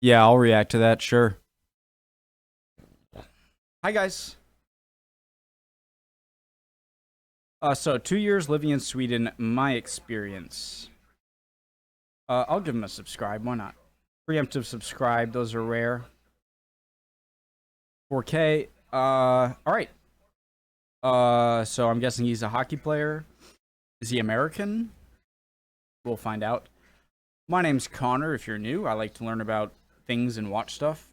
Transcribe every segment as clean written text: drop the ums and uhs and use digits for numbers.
Yeah, I'll react to that, sure. Hi, guys. So 2 years living in Sweden, my experience. I'll give him a subscribe, why not? Preemptive subscribe, those are rare. 4K, alright. So I'm guessing he's a hockey player. Is he American? We'll find out. My name's Connor, if you're new. I like to learn about things and watch stuff.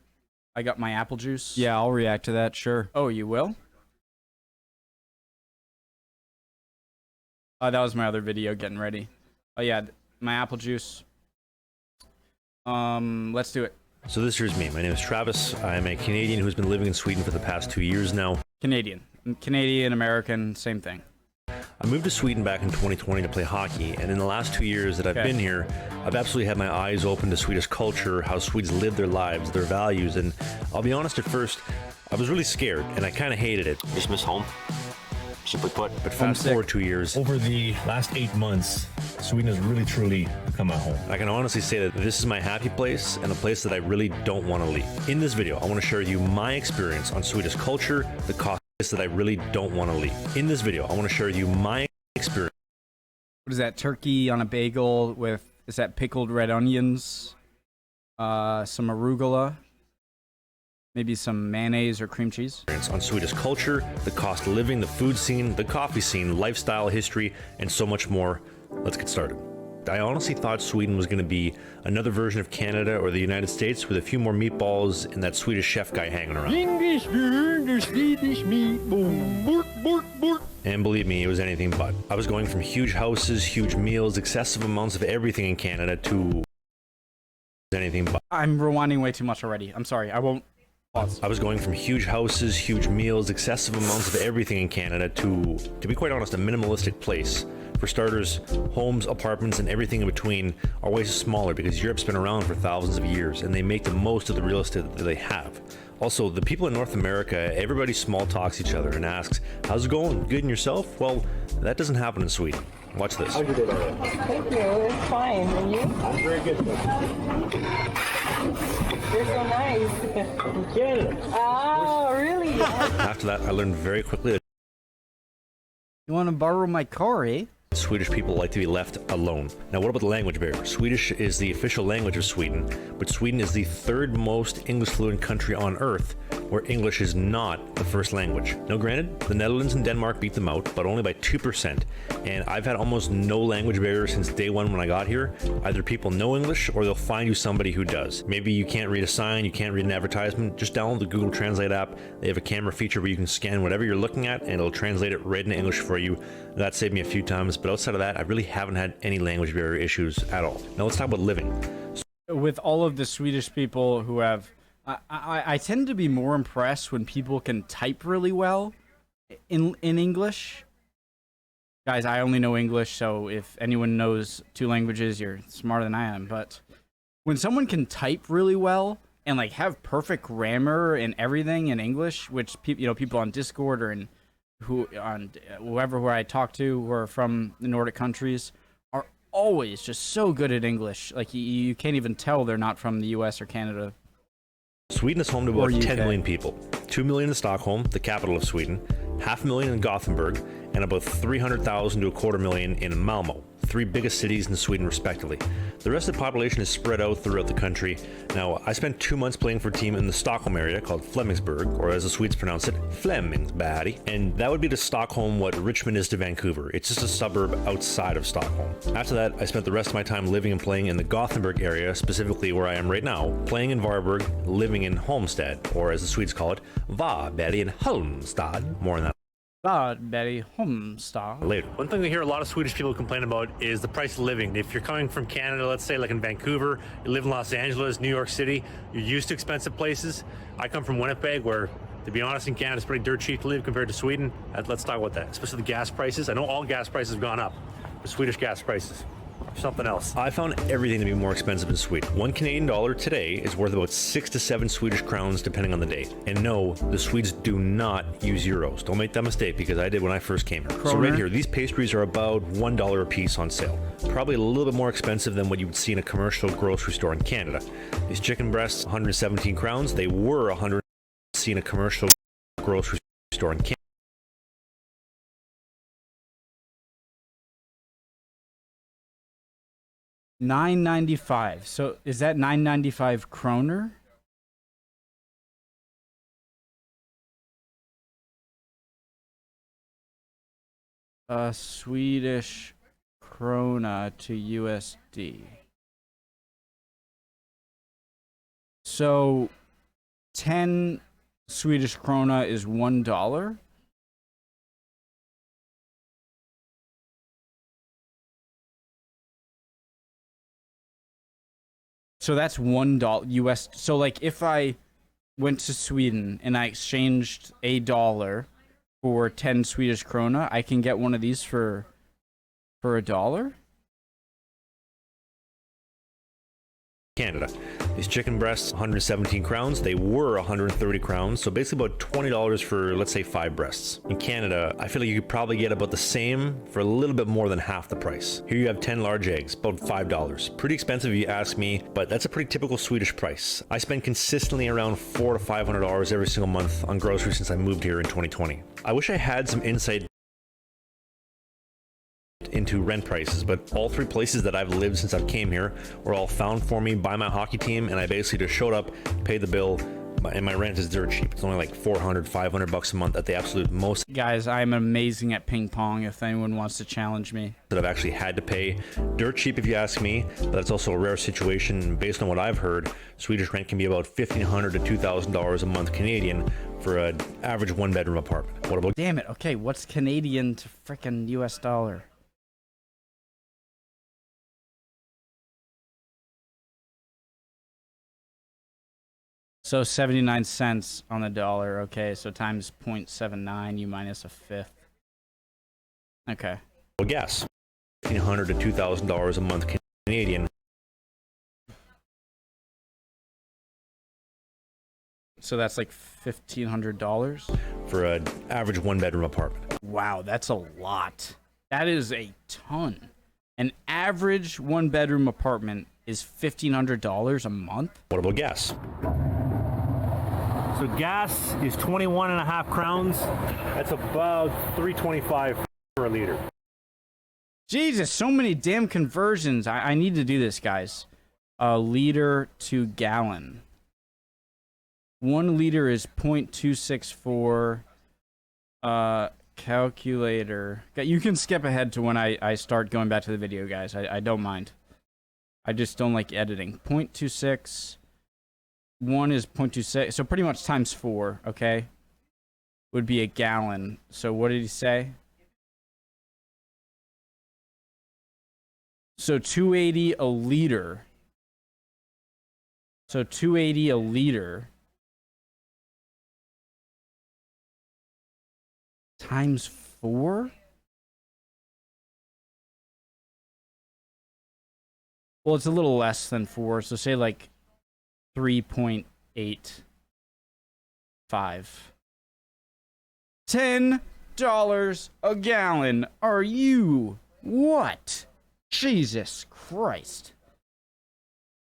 I got my apple juice. Yeah, I'll react to that, sure. Oh, you will? That was my other video, getting ready. Oh yeah, my apple juice. Let's do it. So this here's me. My name is Travis. I'm a Canadian who's been living in Sweden for the past 2 years now. Canadian. Canadian, American, same thing. I moved to Sweden back in 2020 to play hockey, and in the last 2 years that I've been here, I've absolutely had my eyes open to Swedish culture, how Swedes live their lives, their values, and I'll be honest, at first, I was really scared, and I kind of hated it. Just miss home. Simply put. But fast forward 2 years. Over the last 8 months, Sweden has really truly become my home. I can honestly say that this is my happy place and a place that I really don't want to leave. In this video, I want to share with you my experience on Swedish culture, the cost that I really don't want to leave. In this video, I want to share with you my experience. What is that? Turkey on a bagel with, is that pickled red onions? Some arugula. Maybe some mayonnaise or cream cheese. On Swedish culture, the cost of living, the food scene, the coffee scene, lifestyle, history, and so much more. Let's get started. I honestly thought Sweden was going to be another version of Canada or the United States with a few more meatballs and that Swedish chef guy hanging around. English beer, the Swedish meatball. Bork, bork, bork. And believe me, it was anything but. I was going from huge houses, huge meals, excessive amounts of everything in Canada to anything but. I'm rewinding way too much already. I'm sorry. I won't pause. I was going from huge houses, huge meals, excessive amounts of everything in Canada to be quite honest, a minimalistic place. For starters, homes, apartments, and everything in between are way smaller because Europe's been around for thousands of years and they make the most of the real estate that they have. Also, the people in North America, everybody small talks each other and asks, how's it going? Good, and yourself? Well, that doesn't happen in Sweden. Watch this. Thank you, it's fine. And you? I'm very good. You're so nice. From Canada. Oh, really? After that, I learned very quickly that You want to borrow my car, eh? Swedish people like to be left alone. Now, what about the language barrier? Swedish is the official language of Sweden, but Sweden is the third most English-fluent country on Earth, where English is not the first language. Now, granted, the Netherlands and Denmark beat them out, but only by 2%. And I've had almost no language barrier since day one when I got here. Either people know English, or they'll find you somebody who does. Maybe you can't read a sign, you can't read an advertisement, just download the Google Translate app. They have a camera feature where you can scan whatever you're looking at, and it'll translate it right into English for you. That saved me a few times, but outside of that, I really haven't had any language barrier issues at all. Now let's talk about living. With all of the Swedish people who have, I tend to be more impressed when people can type really well in English. Guys, I only know English, so if anyone knows 2 languages, you're smarter than I am. But when someone can type really well and like have perfect grammar and everything in English, which people on Discord or whoever I talk to who are from the Nordic countries are always just so good at English. Like you can't even tell they're not from the US or Canada. Sweden is home to about 10 million people. 2 million in Stockholm, the capital of Sweden, 500,000 in Gothenburg, and about 300,000 to 250,000 in Malmö, 3 biggest cities in Sweden respectively. The rest of the population is spread out throughout the country. Now, I spent 2 months playing for a team in the Stockholm area called Flemingsberg, or as the Swedes pronounce it, Flemingsberg. And that would be to Stockholm what Richmond is to Vancouver. It's just a suburb outside of Stockholm. After that, I spent the rest of my time living and playing in the Gothenburg area, specifically where I am right now, playing in Varberg, living in Holmstad, or as the Swedes call it, Varberg and Halmstad. More on that Betty Homestad. later. One thing we hear a lot of Swedish people complain about is the price of living. If you're coming from Canada, let's say like in Vancouver, you live in Los Angeles, New York City, you're used to expensive places. I come from Winnipeg, where, to be honest, in Canada, it's pretty dirt cheap to live compared to Sweden. Let's talk about that, especially the gas prices. I know all gas prices have gone up, but Swedish gas prices. something else. I found everything to be more expensive in Sweden. $1 Canadian today is worth about 6 to 7 Swedish crowns depending on the day. And no, the Swedes do not use euros. Don't make that mistake because I did when I first came here. So right here, these pastries are about $1 a piece on sale. Probably a little bit more expensive than what you would see in a commercial grocery store in Canada. These chicken breasts, 117 crowns. They were 100 in a commercial grocery store in Canada. $9.95. So is that 9.95 kroner? Swedish krona to USD. So 10 Swedish krona is $1. So that's $1 US. So like if I went to Sweden and I exchanged $1 for 10 Swedish krona, I can get one of these for $1? Canada. These chicken breasts, 117 crowns. They were 130 crowns. So basically about $20 for, let's say, 5 breasts. In Canada, I feel like you could probably get about the same for a little bit more than half the price. Here you have 10 large eggs, about $5. Pretty expensive if you ask me, but that's a pretty typical Swedish price. I spend consistently around $400 to $500 every single month on groceries since I moved here in 2020. I wish I had some insight into rent prices, but all 3 places that I've lived since I've came here were all found for me by my hockey team, and I basically just showed up, paid the bill, and my rent is dirt cheap. It's only like $400, $500 a month at the absolute most. Guys, I'm amazing at ping pong if anyone wants to challenge me. That I've actually had to pay. Dirt cheap if you ask me, but that's also a rare situation. Based on what I've heard, Swedish rent can be about $1,500 to $2,000 a month Canadian for an average 1-bedroom apartment. What about... Damn it, okay, what's Canadian to frickin' US dollar? So 79 cents on the dollar. Okay, so times 0.79, you minus a fifth. Okay. Well, gas. $1,500 to $2,000 a month Canadian. So that's like $1,500 for an average 1-bedroom apartment. Wow, that's a lot. That is a ton. An average 1-bedroom apartment is $1,500 a month. What about gas? So gas is 21.5 crowns. That's about $3.25 for a liter. Jesus, so many damn conversions. I need to do this, guys. A liter to gallon. 1 liter is 0.264. Calculator. You can skip ahead to when I start going back to the video, guys. I don't mind. I just don't like editing. 0.26. 1 is 0.26. So pretty much times 4, okay? Would be a gallon. So what did he say? So 280 a liter. So 280 a liter. Times 4? Well, it's a little less than 4, so say like 3.85. $10 a gallon. Are you what? Jesus Christ.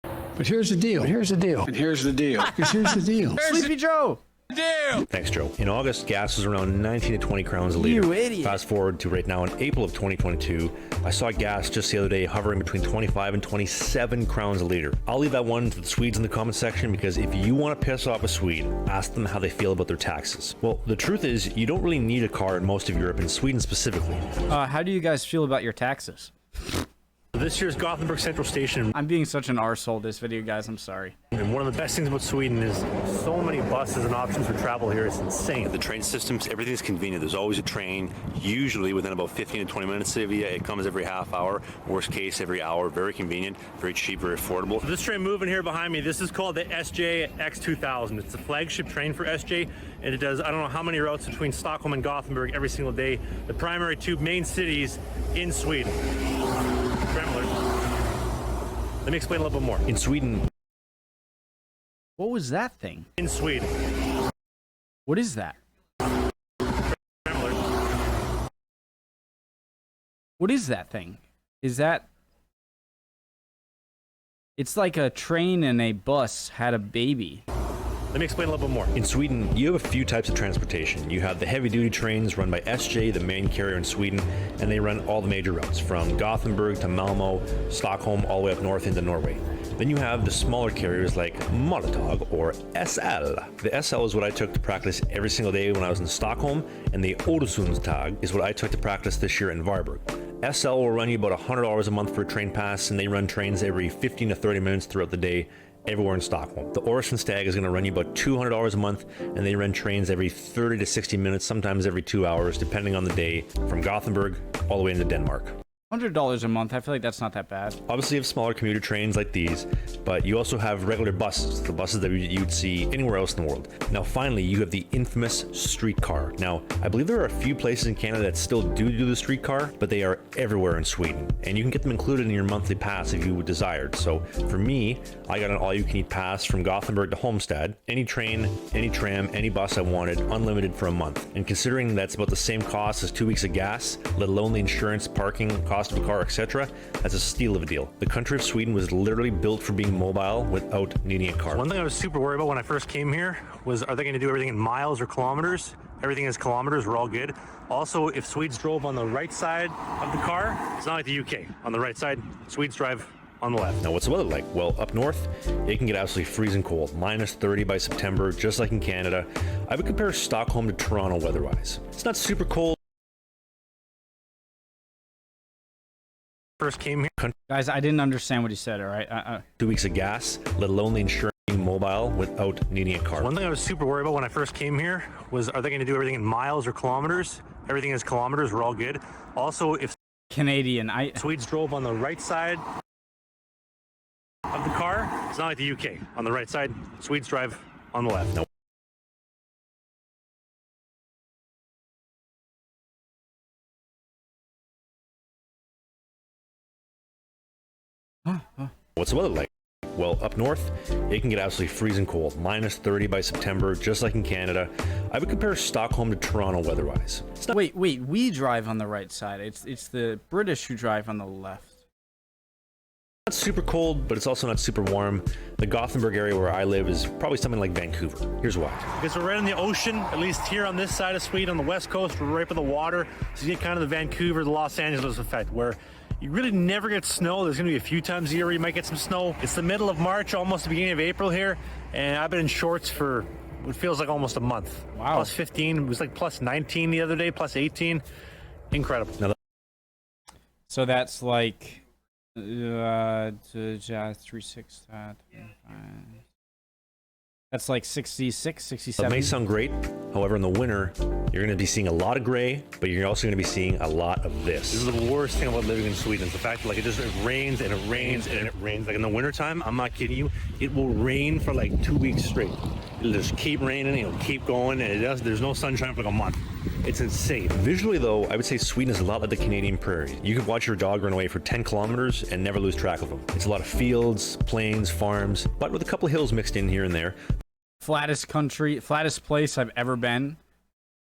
But here's the deal. Here's the deal. And here's the deal. Because here's the deal. Sleepy Joe. Thanks, Joe. In August, gas was around 19 to 20 crowns a liter. You idiot. Fast forward to right now in April of 2022, I saw gas just the other day hovering between 25 and 27 crowns a liter. I'll leave that one to the Swedes in the comment section, because if you want to piss off a Swede, ask them how they feel about their taxes. Well, the truth is, you don't really need a car in most of Europe, and Sweden specifically. How do you guys feel about your taxes? This year's Gothenburg Central Station. I'm being such an arsehole this video, guys. I'm sorry. And one of the best things about Sweden is so many buses and options for travel here. It's insane. The train systems, everything's convenient. There's always a train, usually within about 15 to 20 minutes of you. It comes every half hour, worst case every hour. Very convenient, very cheap, very affordable. This train moving here behind me, this is called the SJ X2000. It's the flagship train for SJ, and it does, I don't know how many routes between Stockholm and Gothenburg every single day. The primary 2 main cities in Sweden. Kremlin. Let me explain a little bit more. In Sweden, What was that thing? In Sweden, What is that? What is that thing? Is that... It's like a train and a bus had a baby. let me explain a little bit more. In Sweden, you have a few types of transportation. You have the heavy-duty trains run by SJ, the main carrier in Sweden, and they run all the major routes from Gothenburg to Malmo, Stockholm, all the way up north into Norway. Then you have the smaller carriers like Molotov or SL. The SL is what I took to practice every single day when I was in Stockholm, and the Öresundståg is what I took to practice this year in Varberg. SL will run you about $100 a month for a train pass, and they run trains every 15 to 30 minutes throughout the day everywhere in Stockholm. The Öresundståg is going to run you about $200 a month, and they run trains every 30 to 60 minutes, sometimes every 2 hours, depending on the day, from Gothenburg all the way into Denmark. $100 a month, I feel like that's not that bad. Obviously, you have smaller commuter trains like these, but you also have regular buses, the buses that you'd see anywhere else in the world. Now, finally, you have the infamous streetcar. Now, I believe there are a few places in Canada that still do the streetcar, but they are everywhere in Sweden, and you can get them included in your monthly pass if you desired. So, for me, I got an all-you-can-eat pass from Gothenburg to Homestead. Any train, any tram, any bus I wanted, unlimited for a month. And considering that's about the same cost as 2 weeks of gas, let alone the insurance, parking, cost of a car, etc., that's a steal of a deal. The country of Sweden was literally built for being mobile without needing a car. One thing I was super worried about when I first came here was, are they going to do everything in miles or kilometers? Everything is kilometers, we're all good. Also, if Swedes drove on the right side of the car, it's not like the UK. On the right side, Swedes drive on the left. Now, what's the weather like? Well, up north, it can get absolutely freezing cold, minus 30 by September, just like in Canada. I would compare Stockholm to Toronto weather-wise. It's not super cold. First came here. Guys, I didn't understand what he said, all right? 2 weeks of gas, let alone the insurance, being mobile without needing a car. One thing I was super worried about when I first came here was, are they going to do everything in miles or kilometers? Everything is kilometers, we're all good. Also, if Canadian, Swedes drove on the right side of the car, it's not like the UK. On the right side, Swedes drive on the left. No. What's the weather like? Well, up north, it can get absolutely freezing cold, minus 30 by September, just like in Canada. I would compare Stockholm to Toronto weather-wise. Wait, we drive on the right side. It's the British who drive on the left. Not super cold, but it's also not super warm. The Gothenburg area where I live is probably something like Vancouver. Here's why. Because we're right on the ocean, at least here on this side of Sweden, on the west coast, we're right by the water. So you get kind of the Vancouver, the Los Angeles effect, where you really never get snow. There's going to be a few times a year where you might get some snow. It's the middle of March, almost the beginning of April here, and I've been in shorts for what feels like almost a month. Wow. Plus 15. It was like plus 19 the other day, plus 18. Incredible. Now, So that's like 3, 6, that's like 66, 67. that may sound great. However, in the winter, you're going to be seeing a lot of gray, but you're also going to be seeing a lot of This this. is the worst thing about living in Sweden, is the fact that like it rains and it rains and it rains. Like in the wintertime, I'm not kidding you, it will rain for like 2 weeks straight. It'll just keep raining, it'll keep going, and there's no sunshine for like a month. It's insane. Visually, though, I would say Sweden is a lot like the Canadian prairie. You could watch your dog run away for 10 kilometers and never lose track of him. It's a lot of fields, plains, farms, but with a couple of hills mixed in here and there. Flattest place I've ever been,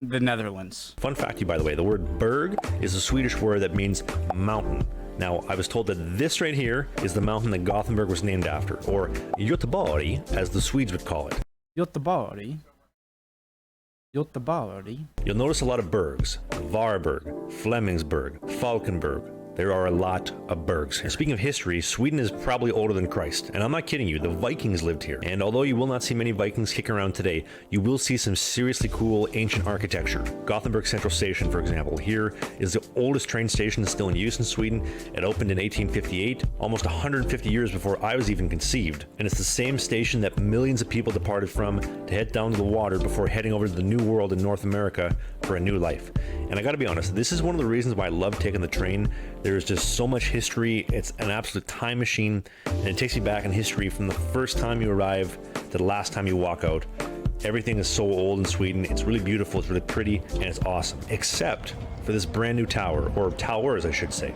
the Netherlands. Fun fact to you, by the way, the word berg is a Swedish word that means mountain. Now, I was told that this right here is the mountain that Gothenburg was named after, or Göteborg, as the Swedes would call it. Göteborg. You'll notice a lot of bergs. Varberg, Flemingsberg, Falkenberg. There are a lot of bergs here. Speaking of history, Sweden is probably older than Christ. And I'm not kidding you, the Vikings lived here. And although you will not see many Vikings kicking around today, you will see some seriously cool ancient architecture. Gothenburg Central Station, for example. Here is the oldest train station still in use in Sweden. It opened in 1858, almost 150 years before I was even conceived. And it's the same station that millions of people departed from to head down to the water before heading over to the New World in North America for a new life. And I gotta be honest, this is one of the reasons why I love taking the train. There's just so much history. It's an absolute time machine, and it takes you back in history from the first time you arrive to the last time you walk out. Everything is so old in Sweden. It's really beautiful, it's really pretty, and it's awesome. Except for this brand new tower, or towers I should say.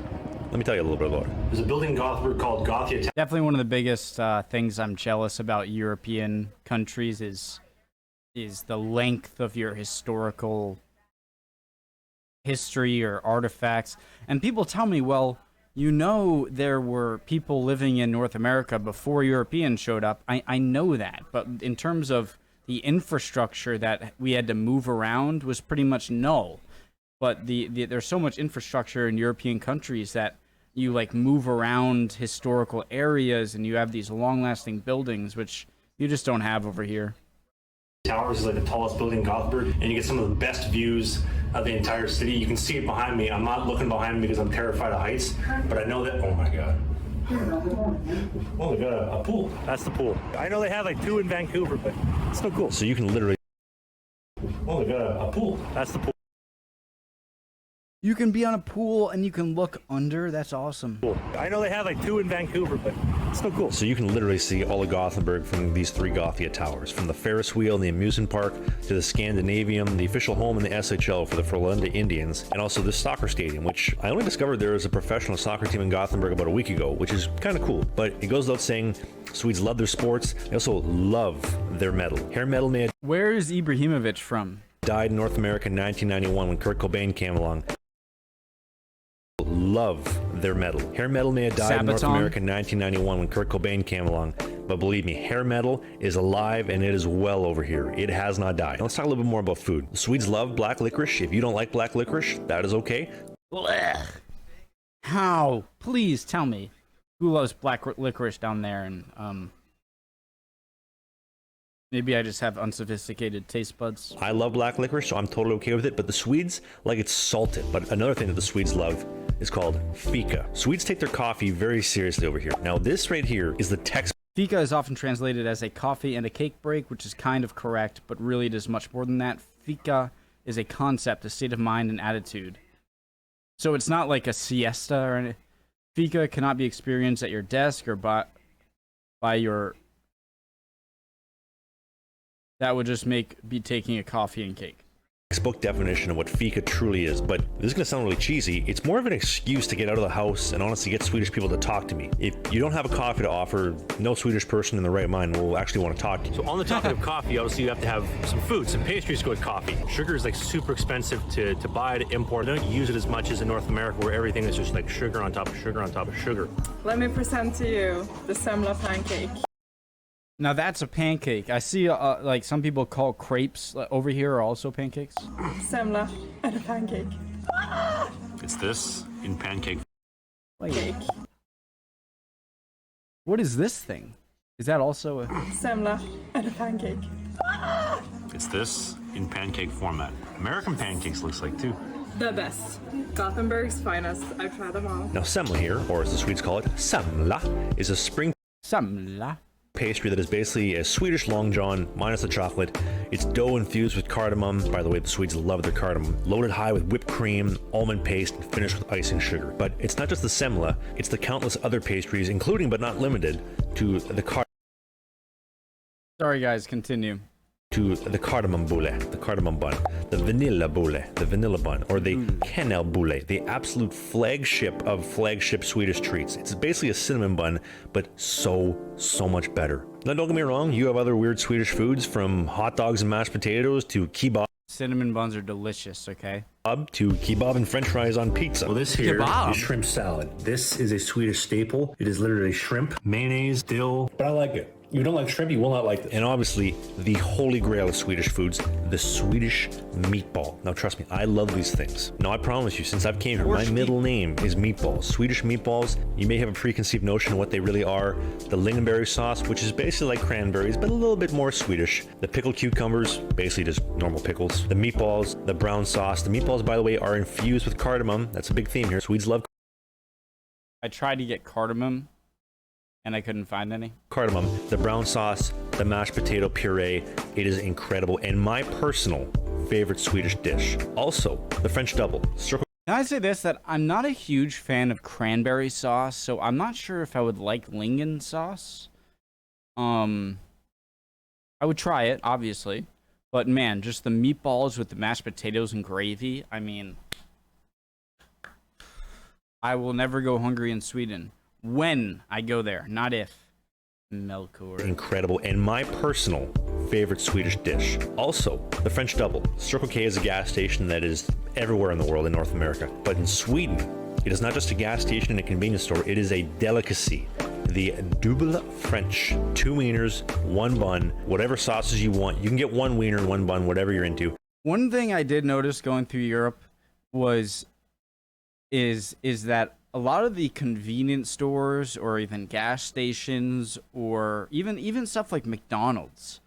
Let me tell you a little bit about it. There's a building in Gothenburg called Gothia. Definitely one of the biggest things I'm jealous about European countries is the length of your historical history or artifacts. And people tell me, well, you know, there were people living in North America before Europeans showed up. I know that, but in terms of the infrastructure that we had to move around was pretty much null. But there's so much infrastructure in European countries that you like move around historical areas and you have these long-lasting buildings, which you just don't have over here. Towers is like the tallest building in Gothenburg, and you get some of the best views of the entire city. You can see it behind me. I'm not looking behind me because I'm terrified of heights, but I know that, oh my God. Oh, we got a pool. That's the pool. I know they have like 2 in Vancouver, but it's still cool. So you can literally... Oh, we got a pool. That's the pool. You can be on a pool and you can look under. That's awesome. Cool. I know they have like 2 in Vancouver, but it's still cool. So you can literally see all of Gothenburg from these 3 Gothia towers, from the Ferris wheel and the amusement park to the Scandinavium, the official home in the SHL for the Frölunda Indians, and also this soccer stadium, which I only discovered there was a professional soccer team in Gothenburg about a week ago, which is kind of cool. But it goes without saying, Swedes love their sports. They also love their metal. Hair metal may have Where is Ibrahimovic from? died in North America in 1991 when Kurt Cobain came along. Love their metal. Hair metal may have died in North America in 1991 when Kurt Cobain came along, but believe me, hair metal is alive and it is well over here. It has not died. Now let's talk a little bit more about food. The Swedes love black licorice. If you don't like black licorice, that is okay. Blech. How? Please tell me who loves black licorice down there, and maybe I just have unsophisticated taste buds. I love black licorice, so I'm totally okay with it, but the Swedes like it salted. But another thing that the Swedes love is called Fika. Swedes take their coffee very seriously over here. Now this right here is the text. Fika is often translated as a coffee and a cake break, which is kind of correct, but really it is much more than that. Fika is a concept, a state of mind and attitude. So it's not like a siesta or anything. Fika cannot be experienced at your desk or by your... That would just be taking a coffee and cake. Textbook definition of what Fika truly is, but this is going to sound really cheesy. It's more of an excuse to get out of the house and honestly get Swedish people to talk to me. If you don't have a coffee to offer, no Swedish person in the right mind will actually want to talk to you. So on the topic of coffee, obviously you have to have some food, some pastries to go with coffee. Sugar is like super expensive to buy, to import. They don't use it as much as in North America where everything is just like sugar on top of sugar on top of sugar. Let me present to you the semla pancake. Now that's a pancake. I see like some people call crepes over here are also pancakes. Semla and a pancake. It's this in pancake. Wait. What is this thing? Is that also a... Semla and a pancake. It's this in pancake format. American pancakes looks like too. The best. Gothenburg's finest. I've tried them all. Now semla here, or as the Swedes call it, semla, is a spring Semla. pastry that is basically a Swedish long john minus the chocolate. It's dough infused with cardamom. By the way, the Swedes love their cardamom. Loaded high with whipped cream, almond paste, and finished with icing sugar. But it's not just the semla, it's the countless other pastries, including but not limited to the Sorry guys, continue. the cardamom bulle, the cardamom bun, the vanilla bulle, the vanilla bun, or the kanel bulle, the absolute flagship of flagship Swedish treats. It's basically a cinnamon bun, but so much better. Now don't get me wrong, you have other weird Swedish foods, from hot dogs and mashed potatoes to kebab. Cinnamon buns are delicious, okay? To kebab and french fries on pizza. Well, this here Kebab. is shrimp salad. This is a Swedish staple. It is literally shrimp, mayonnaise, dill, but I like it. If you don't like shrimp, you will not like this. And obviously, the holy grail of Swedish foods, the Swedish meatball. Now, trust me, I love these things. Now, I promise you, since I've came here, my middle name is Meatballs. Swedish meatballs, you may have a preconceived notion of what they really are. The lingonberry sauce, which is basically like cranberries, but a little bit more Swedish. The pickled cucumbers, basically just normal pickles. The meatballs, the brown sauce. The meatballs, by the way, are infused with cardamom. That's a big theme here. Swedes love I tried to get cardamom, and I couldn't find any. cardamom, the brown sauce, the mashed potato puree. It is incredible, and my personal favorite Swedish dish. Also, the French double. Circle. Can I say this, that I'm not a huge fan of cranberry sauce, so I'm not sure if I would like Lingen sauce. I would try it, obviously. But man, just the meatballs with the mashed potatoes and gravy, I mean... I will never go hungry in Sweden when I go there, not if. Melkor. Incredible, and my personal favorite Swedish dish. Also, the French double. Circle K is a gas station that is everywhere in the world in North America. But in Sweden, it is not just a gas station and a convenience store, it is a delicacy. The double French. 2 wieners, 1 bun, whatever sauces you want. You can get 1 wiener, 1 bun, whatever you're into. One thing I did notice going through Europe is that a lot of the convenience stores or even gas stations or even stuff like McDonald's,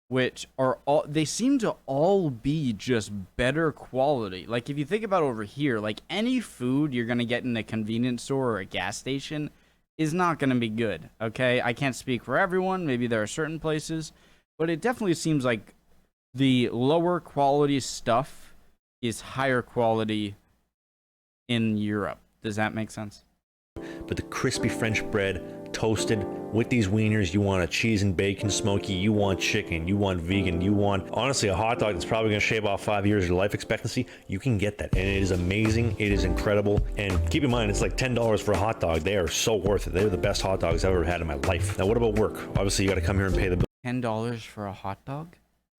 which are all, they seem to all be just better quality. Like if you think about over here, like any food you're gonna get in a convenience store or a gas station is not gonna be good. Okay, I can't speak for everyone. Maybe there are certain places, but it definitely seems like the lower quality stuff is higher quality in Europe. Does that make sense? But the crispy French bread, toasted with these wieners, you want a cheese and bacon smoky, you want chicken, you want vegan, you want, honestly, a hot dog that's probably going to shave off 5 years of your life expectancy. You can get that, and it is amazing. It is incredible. And keep in mind, it's like $10 for a hot dog. They are so worth it. They're the best hot dogs I've ever had in my life. Now, what about work? Obviously, you got to come here and pay the bill. $10 for a hot dog?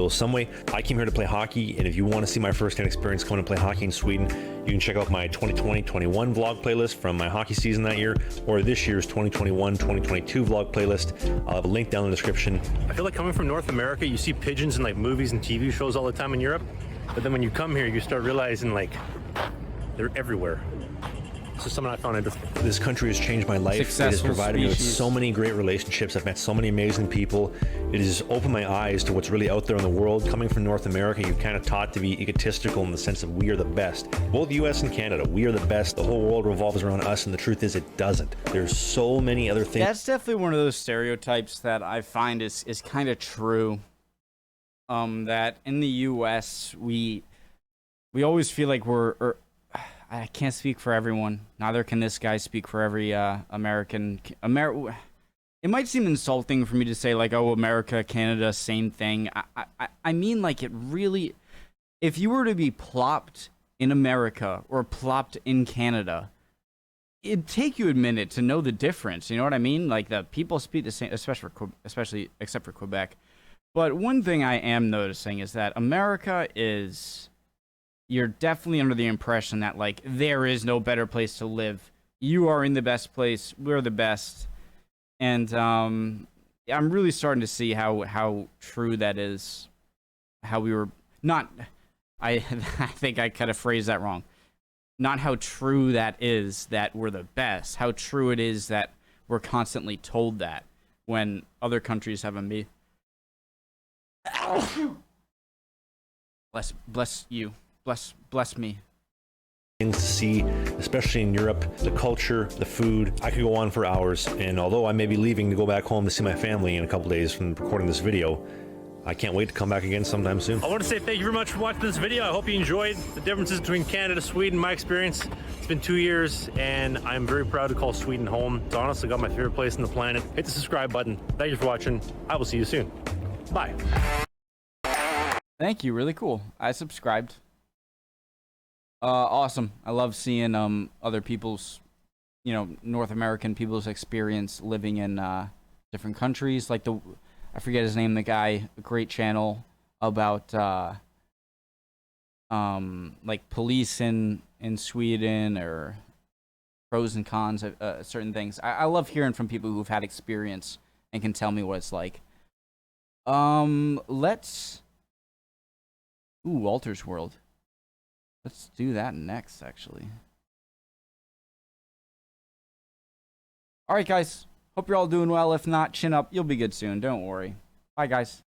Some way, I came here to play hockey, and if you want to see my first-hand experience coming to play hockey in Sweden, you can check out my 2020-21 vlog playlist from my hockey season that year, or this year's 2021-2022 vlog playlist. I'll have a link down in the description. I feel like coming from North America, you see pigeons in like movies and TV shows all the time in Europe, but then when you come here, you start realizing like they're everywhere. This is something I found interesting. This country has changed my life. It has provided me with so many great relationships. I've met so many amazing people. It has opened my eyes to what's really out there in the world. Coming from North America, you're kind of taught to be egotistical in the sense of we are the best. Both US and Canada, we are the best. The whole world revolves around us, and the truth is it doesn't. There's so many other things. That's definitely one of those stereotypes that I find is kind of true. That in the US, we always feel like I can't speak for everyone. Neither can this guy speak for every American. It might seem insulting for me to say like, oh, America, Canada, same thing. I mean, like, it really, if you were to be plopped in America or plopped in Canada, it'd take you a minute to know the difference. You know what I mean? Like, the people speak the same, especially except for Quebec. But one thing I am noticing is that America is, you're definitely under the impression that, like, there is no better place to live. You are in the best place. We're the best. And I'm really starting to see how true that is. How we were not... I think I kind of phrased that wrong. Not how true that is that we're the best. How true it is that we're constantly told that when other countries have a... Bless you. Bless me. Things to see, especially in Europe, the culture, the food. I could go on for hours, and although I may be leaving to go back home to see my family in a couple days from recording this video, I can't wait to come back again sometime soon. I want to say thank you very much for watching this video. I hope you enjoyed the differences between Canada, Sweden, my experience. It's been 2 years, and I'm very proud to call Sweden home. It's honestly got my favorite place on the planet. Hit the subscribe button. Thank you for watching. I will see you soon. Bye. Thank you. Really cool. I subscribed. Awesome. I love seeing other people's, North American people's experience living in different countries. Like I forget his name, the guy, a great channel about like police in Sweden or pros and cons of certain things. I love hearing from people who've had experience and can tell me what it's like. Let's Walter's World. Let's do that next, actually. All right, guys. Hope you're all doing well. If not, chin up. You'll be good soon. Don't worry. Bye, guys.